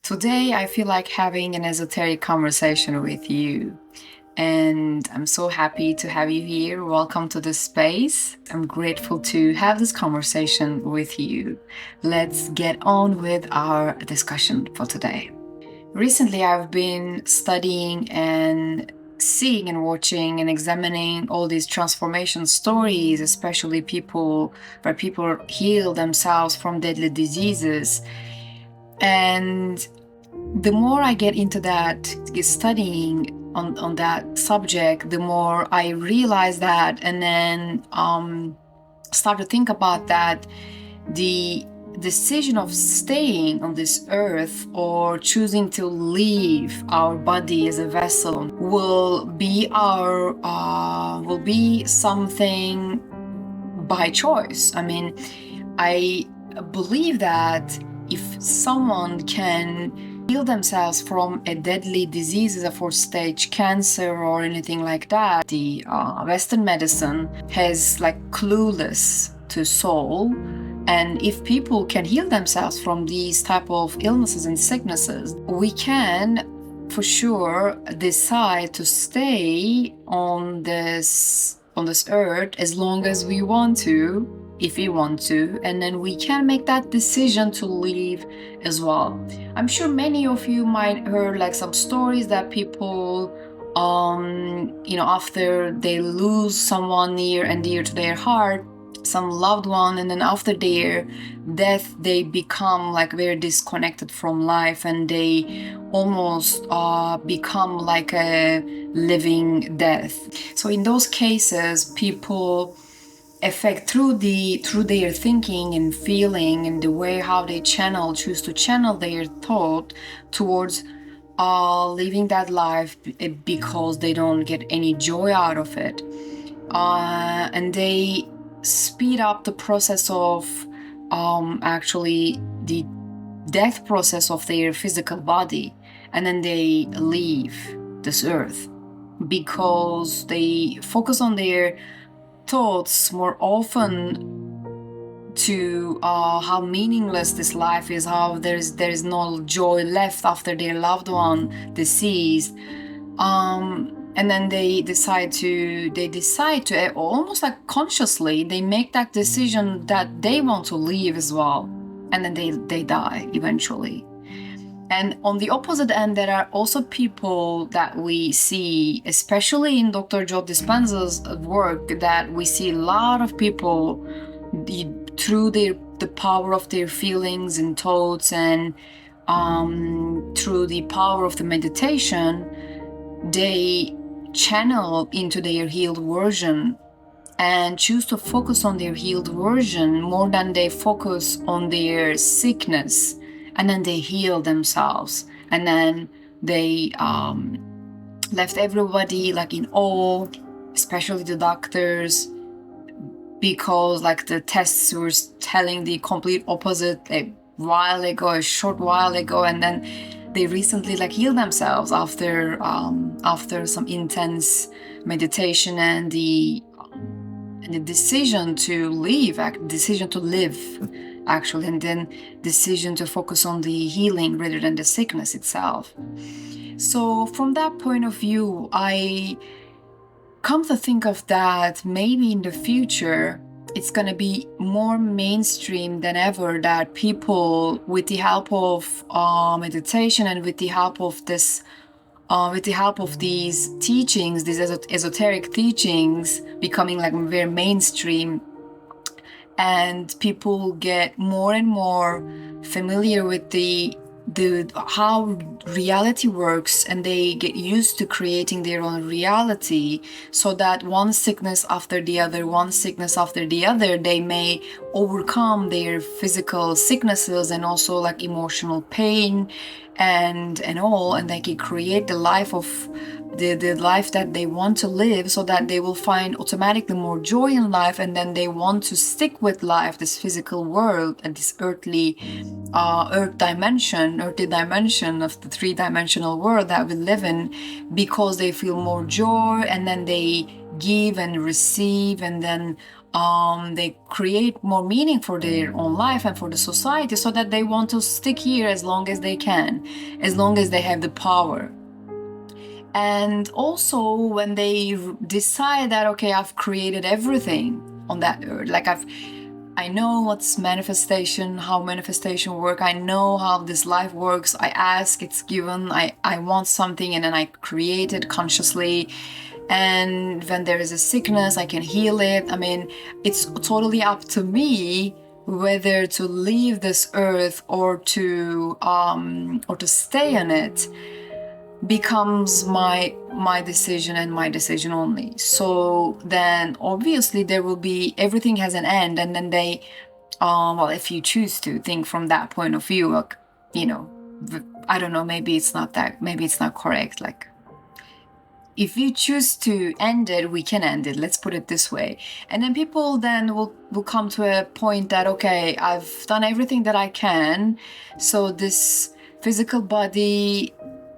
Today, I feel like having an esoteric conversation with you, and I'm so happy to have you here. Welcome to this space. I'm grateful to have this conversation with you. Let's get on with our discussion for today. Recently, I've been studying and seeing and watching and examining all these transformation stories, especially where people heal themselves from deadly diseases. And the more I get into that studying on that subject, the more I realize that, and then start to think about that the decision of staying on this earth or choosing to leave our body as a vessel will be something by choice. I mean, I believe that if someone can heal themselves from a deadly disease, a fourth stage cancer or anything like that, the Western medicine has clueless to soul. And if people can heal themselves from these type of illnesses and sicknesses, we can for sure decide to stay on this earth as long as we want to, if we want to, and then we can make that decision to leave as well. I'm sure many of you might heard some stories that people after they lose someone near and dear to their heart, some loved one, and then after their death they become very disconnected from life, and they almost become like a living death. So in those cases, people affect through their thinking and feeling and the way how they choose to channel their thought towards living that life because they don't get any joy out of it, and they speed up the process of actually the death process of their physical body, and then they leave this earth because they focus on their thoughts more often to how meaningless this life is, how there's no joy left after their loved one deceased, and then they decide to almost consciously they make that decision that they want to leave as well, and then they die eventually. And on the opposite end, there are also people that we see, especially in Dr. Joe Dispenza's work, that we see a lot of people through the power of their feelings and thoughts, and through the power of the meditation, they channel into their healed version and choose to focus on their healed version more than they focus on their sickness, and then they heal themselves, and then they left everybody in awe, especially the doctors, because the tests were telling the complete opposite a short while ago, and then they recently healed themselves after some intense meditation and the decision to live, actually, and then decision to focus on the healing rather than the sickness itself. So from that point of view, I come to think of that maybe in the future it's going to be more mainstream than ever that people, with the help of meditation and with the help of these teachings, these esoteric teachings, becoming very mainstream, and people get more and more familiar with the how reality works, and they get used to creating their own reality, so that one sickness after the other, they may overcome their physical sicknesses and also emotional pain and all, and they can create the life of the life that they want to live, so that they will find automatically more joy in life, and then they want to stick with life, this physical world, and this earthly dimension of the three-dimensional world that we live in, because they feel more joy, and then they give and receive, and then they create more meaning for their own life and for the society, so that they want to stick here as long as they can, as long as they have the power. And also when they decide that, okay, I've created everything on that earth, like I know what's manifestation, how manifestation work, I know how this life works, I ask, it's given, I want something, and then I create it consciously. And when there is a sickness, I can heal it. I mean, it's totally up to me whether to leave this earth or to stay on it. Becomes my decision and my decision only. So then obviously there will be, everything has an end, and then they well, if you choose to think from that point of view, like, you know, I don't know, maybe it's not correct, like, if you choose to end it, we can end it, let's put it this way. And then people then will come to a point that, okay, I've done everything that I can, so this physical body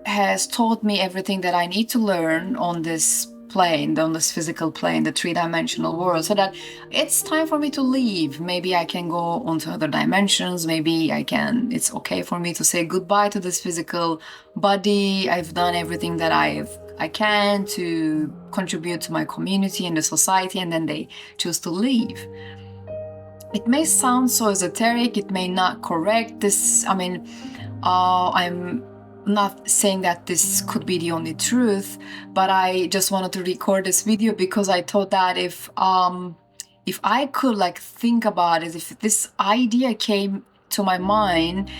has taught me everything that I need to learn on this plane, on this physical plane, the three-dimensional world, so that it's time for me to leave. Maybe I can go on to other dimensions, maybe it's okay for me to say goodbye to this physical body. I've done everything that I can to contribute to my community and the society, and then they choose to leave. It may sound so esoteric, it may not correct this, I mean, I'm not saying that this could be the only truth, but I just wanted to record this video because I thought that if I could like think about it, if this idea came to my mind,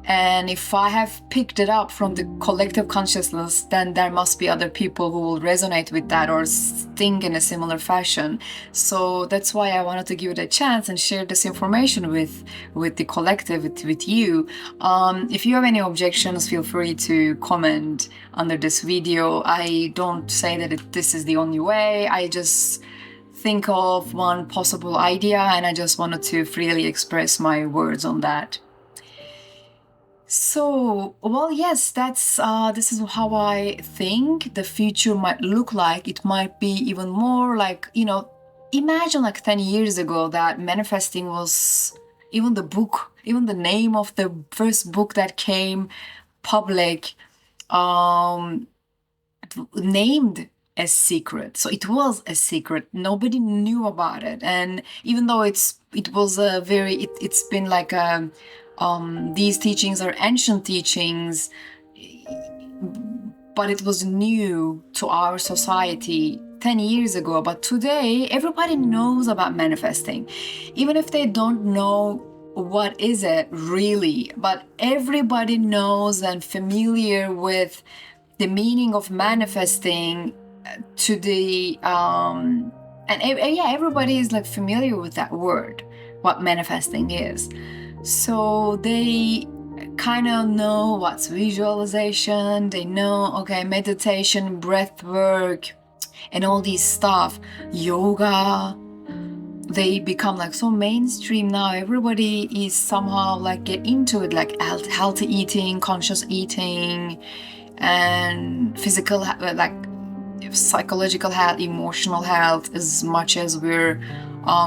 and if I have picked it up from the collective consciousness, then there must be other people who will resonate with that or think in a similar fashion. So that's why I wanted to give it a chance and share this information with the collective, with you. If you have any objections, feel free to comment under this video. I don't say that this is the only way. I just think of one possible idea, and I just wanted to freely express my words on that. So, well, yes, this is how I think the future might look like. It might be even more like, imagine like 10 years ago that manifesting was, even the name of the first book that came public, named as secret. So it was a secret. Nobody knew about it. And even though it's been like these teachings are ancient teachings, but it was new to our society 10 years ago. But today, everybody knows about manifesting, even if they don't know what is it really, but everybody knows and familiar with the meaning of manifesting to the, everybody is like familiar with that word, what manifesting is. So they kind of know what's visualization, they know, okay, meditation, breath work, and all these stuff, yoga, they become like so mainstream now. Everybody is somehow like get into it, like healthy eating, conscious eating, and physical, like psychological health, emotional health, as much as we're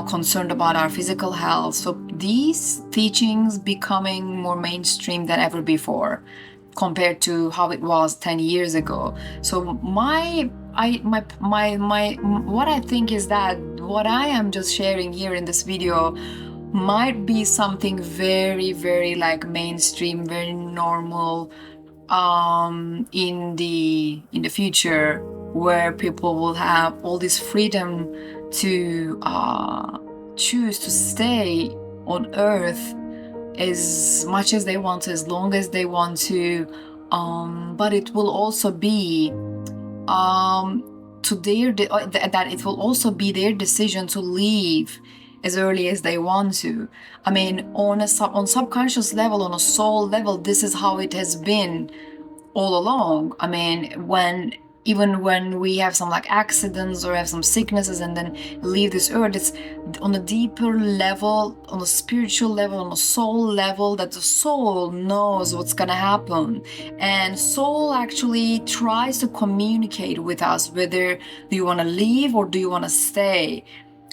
concerned about our physical health. So these teachings becoming more mainstream than ever before compared to how it was 10 years ago. So what I think is that what I am just sharing here in this video might be something very, very like mainstream, very normal in the future, where people will have all this freedom to choose to stay on earth as much as they want to, as long as they want to, but it will also be that it will also be their decision to leave as early as they want to. I mean, on subconscious level, on a soul level, this is how it has been all along. I mean, even when we have some like accidents or have some sicknesses and then leave this earth, it's on a deeper level, on a spiritual level, on a soul level, that the soul knows what's gonna happen. And soul actually tries to communicate with us, whether do you want to leave or do you want to stay.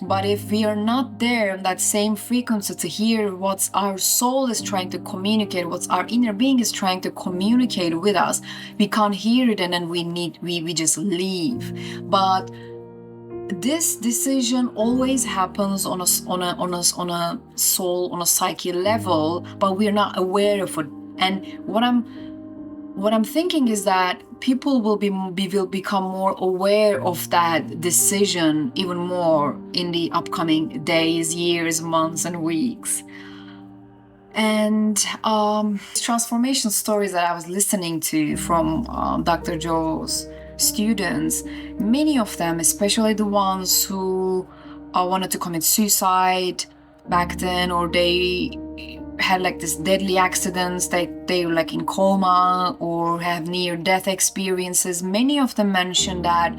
But if we are not there in that same frequency to hear what our soul is trying to communicate, what our inner being is trying to communicate with us, we can't hear it, and then we just leave. But this decision always happens on a soul, on a psyche level, but we're not aware of it. And what I'm thinking is that people will become more aware of that decision even more in the upcoming days, years, months, and weeks. And transformation stories that I was listening to from Dr. Joe's students, many of them, especially the ones who wanted to commit suicide back then, or they had like this deadly accidents, they were like in coma or have near-death experiences, many of them mentioned that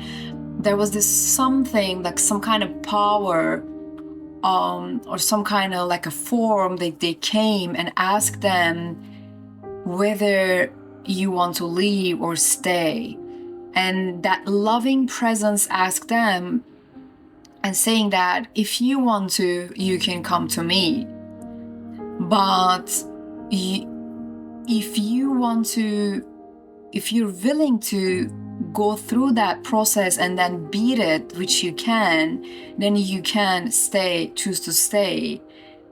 there was this something, like some kind of power or some kind of like a form that they came and asked them whether you want to leave or stay. And that loving presence asked them and saying that if you want to, you can come to me. But if you want to, if you're willing to go through that process and then beat it, which you can, then you can stay, choose to stay,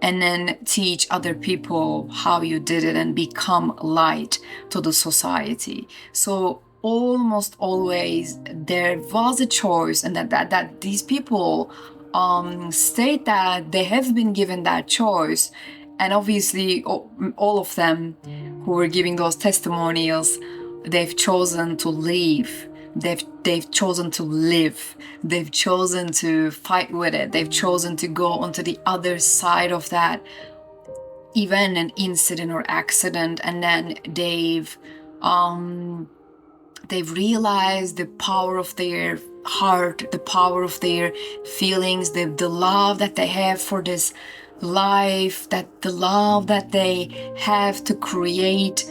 and then teach other people how you did it and become light to the society. So almost always there was a choice, and that these people state that they have been given that choice. And obviously all of them who were giving those testimonials, they've chosen to leave. They've chosen to live. They've chosen to fight with it. They've chosen to go onto the other side of that event, an incident or accident, and then they've realized the power of their heart, the power of their feelings, the love that they have for this life, that the love that they have to create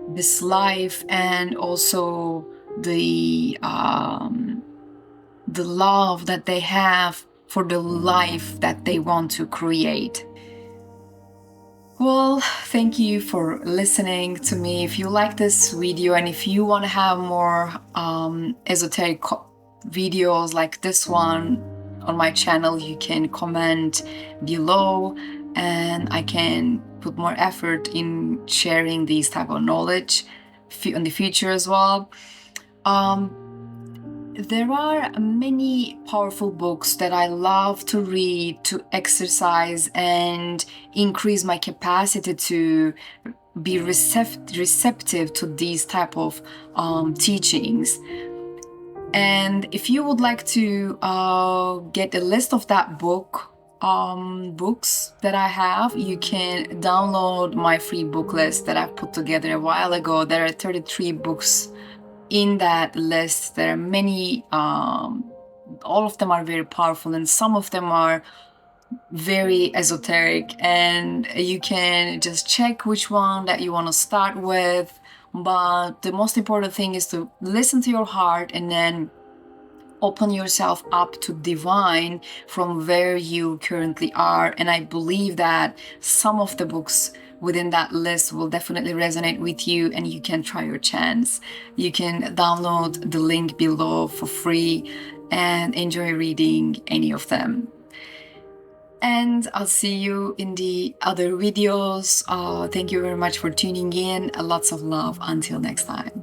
this life, and also the love that they have for the life that they want to create. Well, thank you for listening to me. If you like this video and if you want to have more esoteric videos like this one on my channel, you can comment below and I can put more effort in sharing these type of knowledge in the future as well. There are many powerful books that I love to read, to exercise and increase my capacity to be receptive to these type of teachings. And if you would like to get a list of that books that I have, you can download my free book list that I put together a while ago. There are 33 books in that list. There are many, all of them are very powerful, and some of them are very esoteric, and you can just check which one that you want to start with. But the most important thing is to listen to your heart and then open yourself up to divine from where you currently are. And I believe that some of the books within that list will definitely resonate with you, and you can try your chance. You can download the link below for free and enjoy reading any of them. And I'll see you in the other videos. Thank you very much for tuning in. Lots of love. Until next time.